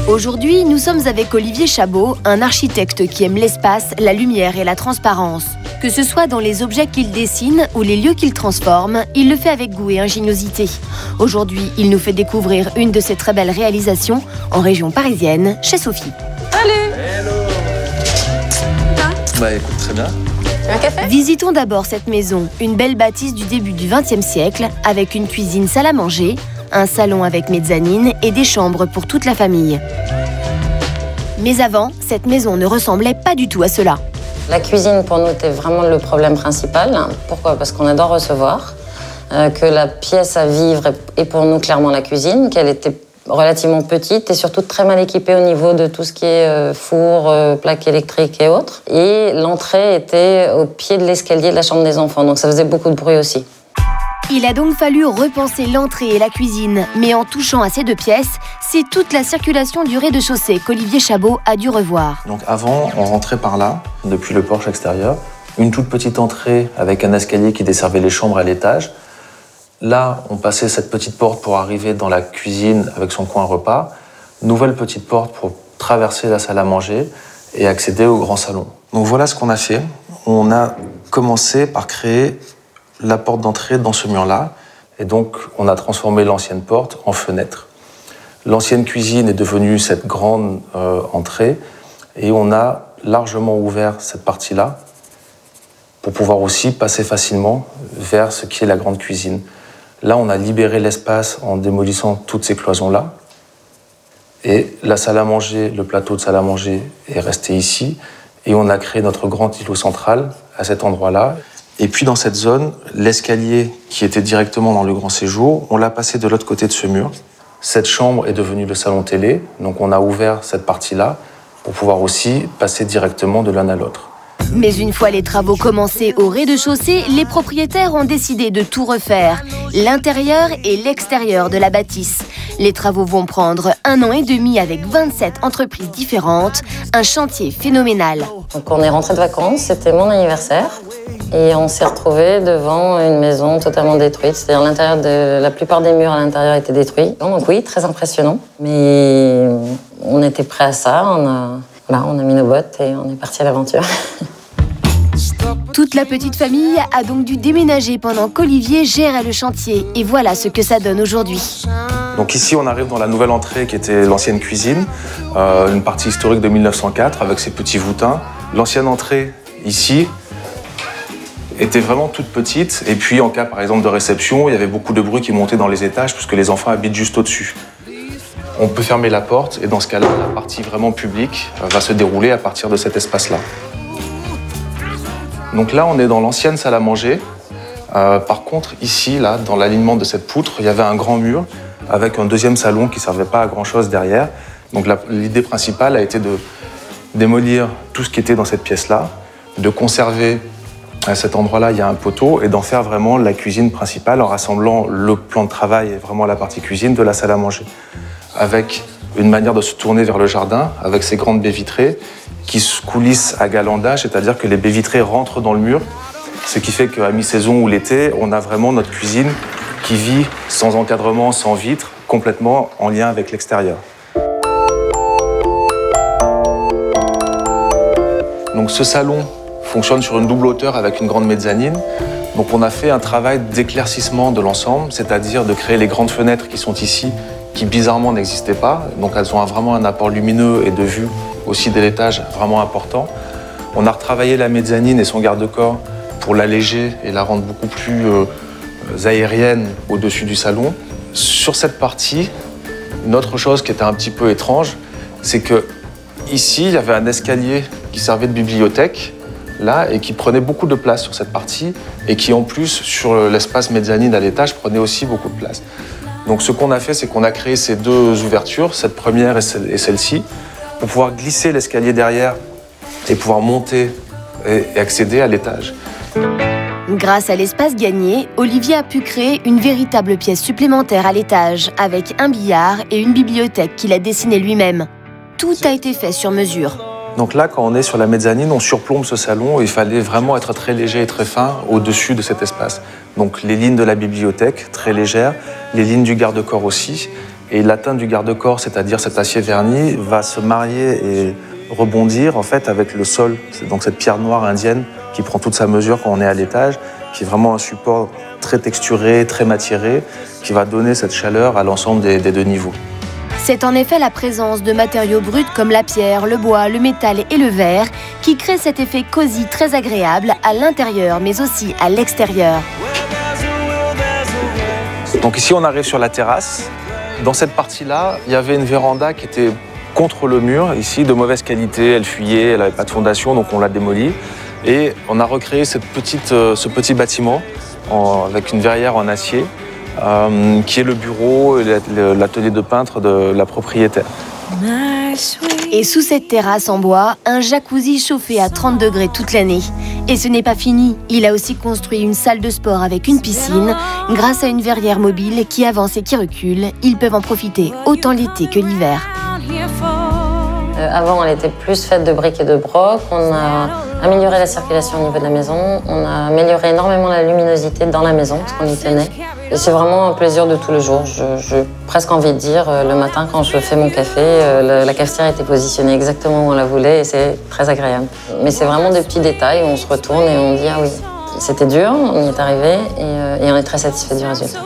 Aujourd'hui, nous sommes avec Olivier Chabot, un architecte qui aime l'espace, la lumière et la transparence. Que ce soit dans les objets qu'il dessine ou les lieux qu'il transforme, il le fait avec goût et ingéniosité. Aujourd'hui, il nous fait découvrir une de ses très belles réalisations en région parisienne, chez Sophie. Salut! Hello! Bah écoute, très bien. Un café? Visitons d'abord cette maison, une belle bâtisse du début du XXe siècle, avec une cuisine salle à manger, un salon avec mezzanine et des chambres pour toute la famille. Mais avant, cette maison ne ressemblait pas du tout à cela. La cuisine, pour nous, était vraiment le problème principal. Pourquoi? Parce qu'on adore recevoir, que la pièce à vivre est pour nous clairement la cuisine, qu'elle était relativement petite et surtout très mal équipée au niveau de tout ce qui est four, plaques électriques et autres. Et l'entrée était au pied de l'escalier de la chambre des enfants, donc ça faisait beaucoup de bruit aussi. Il a donc fallu repenser l'entrée et la cuisine, mais en touchant à ces deux pièces, c'est toute la circulation du rez-de-chaussée qu'Olivier Chabot a dû revoir. Donc avant, on rentrait par là, depuis le porche extérieur. Une toute petite entrée avec un escalier qui desservait les chambres à l'étage. Là, on passait cette petite porte pour arriver dans la cuisine avec son coin repas. Nouvelle petite porte pour traverser la salle à manger et accéder au grand salon. Donc voilà ce qu'on a fait. On a commencé par créer la porte d'entrée dans ce mur-là. Et donc, on a transformé l'ancienne porte en fenêtre. L'ancienne cuisine est devenue cette grande entrée. Et on a largement ouvert cette partie-là pour pouvoir aussi passer facilement vers ce qui est la grande cuisine. Là, on a libéré l'espace en démolissant toutes ces cloisons-là. Et la salle à manger, le plateau de salle à manger est resté ici. Et on a créé notre grand îlot central à cet endroit-là. Et puis dans cette zone, l'escalier qui était directement dans le grand séjour, on l'a passé de l'autre côté de ce mur. Cette chambre est devenue le salon télé, donc on a ouvert cette partie-là pour pouvoir aussi passer directement de l'un à l'autre. Mais une fois les travaux commencés au rez-de-chaussée, les propriétaires ont décidé de tout refaire, l'intérieur et l'extérieur de la bâtisse. Les travaux vont prendre 1 an et demi avec 27 entreprises différentes, un chantier phénoménal. Donc on est rentré de vacances, c'était mon anniversaire. Et on s'est retrouvés devant une maison totalement détruite. C'est-à-dire l'intérieur de la plupart des murs à l'intérieur étaient détruits. Donc oui, très impressionnant. Mais on était prêts à ça. On a mis nos bottes et on est parti à l'aventure. Toute la petite famille a donc dû déménager pendant qu'Olivier gérait le chantier. Et voilà ce que ça donne aujourd'hui. Donc ici, on arrive dans la nouvelle entrée qui était l'ancienne cuisine, une partie historique de 1904 avec ses petits voûtins. L'ancienne entrée ici était vraiment toute petite. Et puis, en cas, par exemple, de réception, il y avait beaucoup de bruit qui montait dans les étages puisque les enfants habitent juste au-dessus. On peut fermer la porte et dans ce cas-là, la partie vraiment publique va se dérouler à partir de cet espace-là. Donc là, on est dans l'ancienne salle à manger. Par contre, ici, là, dans l'alignement de cette poutre, il y avait un grand mur avec un deuxième salon qui ne servait pas à grand-chose derrière. Donc l'idée principale a été de démolir tout ce qui était dans cette pièce-là, de conserver à cet endroit-là, il y a un poteau, et d'en faire vraiment la cuisine principale en rassemblant le plan de travail et vraiment la partie cuisine de la salle à manger. Avec une manière de se tourner vers le jardin, avec ces grandes baies vitrées qui se coulissent à galandage, c'est-à-dire que les baies vitrées rentrent dans le mur, ce qui fait qu'à mi-saison ou l'été, on a vraiment notre cuisine qui vit sans encadrement, sans vitres, complètement en lien avec l'extérieur. Donc ce salon fonctionne sur une double hauteur avec une grande mezzanine. Donc on a fait un travail d'éclaircissement de l'ensemble, c'est-à-dire de créer les grandes fenêtres qui sont ici, qui bizarrement n'existaient pas. Donc elles ont vraiment un apport lumineux et de vue aussi dès l'étage vraiment important. On a retravaillé la mezzanine et son garde-corps pour l'alléger et la rendre beaucoup plus aérienne au-dessus du salon. Sur cette partie, une autre chose qui était un petit peu étrange, c'est que ici, il y avait un escalier qui servait de bibliothèque, là, et qui prenait beaucoup de place sur cette partie, et qui en plus, sur l'espace mezzanine à l'étage, prenait aussi beaucoup de place. Donc ce qu'on a fait, c'est qu'on a créé ces deux ouvertures, cette première et celle-ci, pour pouvoir glisser l'escalier derrière et pouvoir monter et accéder à l'étage. Grâce à l'espace gagné, Olivier a pu créer une véritable pièce supplémentaire à l'étage, avec un billard et une bibliothèque qu'il a dessinée lui-même. Tout a été fait sur mesure. Donc là, quand on est sur la mezzanine, on surplombe ce salon et il fallait vraiment être très léger et très fin au-dessus de cet espace. Donc les lignes de la bibliothèque, très légères, les lignes du garde-corps aussi, Et la teinte du garde-corps, c'est-à-dire cet acier verni, va se marier et rebondir en fait avec le sol. C'est donc cette pierre noire indienne qui prend toute sa mesure quand on est à l'étage, qui est vraiment un support très texturé, très matiéré, qui va donner cette chaleur à l'ensemble des deux niveaux. C'est en effet la présence de matériaux bruts comme la pierre, le bois, le métal et le verre qui crée cet effet cosy très agréable à l'intérieur mais aussi à l'extérieur. Donc ici on arrive sur la terrasse. Dans cette partie-là, il y avait une véranda qui était contre le mur, ici de mauvaise qualité, elle fuyait, elle n'avait pas de fondation, donc on l'a démolie. Et on a recréé ce petit bâtiment avec une verrière en acier, qui est le bureau et l'atelier de peintre de la propriétaire. Et sous cette terrasse en bois, un jacuzzi chauffé à 30 degrés toute l'année. Et ce n'est pas fini, il a aussi construit une salle de sport avec une piscine. Grâce à une verrière mobile qui avance et qui recule, ils peuvent en profiter autant l'été que l'hiver. Avant, elle était plus faite de briques et de broc. On a amélioré la circulation au niveau de la maison. On a amélioré énormément la luminosité dans la maison, parce qu'on y tenait. Et c'est vraiment un plaisir de tous les jours. J'ai presque envie de dire, le matin, quand je fais mon café, la cafetière était positionnée exactement où on la voulait et c'est très agréable. Mais c'est vraiment des petits détails où on se retourne et on dit « Ah oui, c'était dur, on y est arrivé et on est très satisfait du résultat ».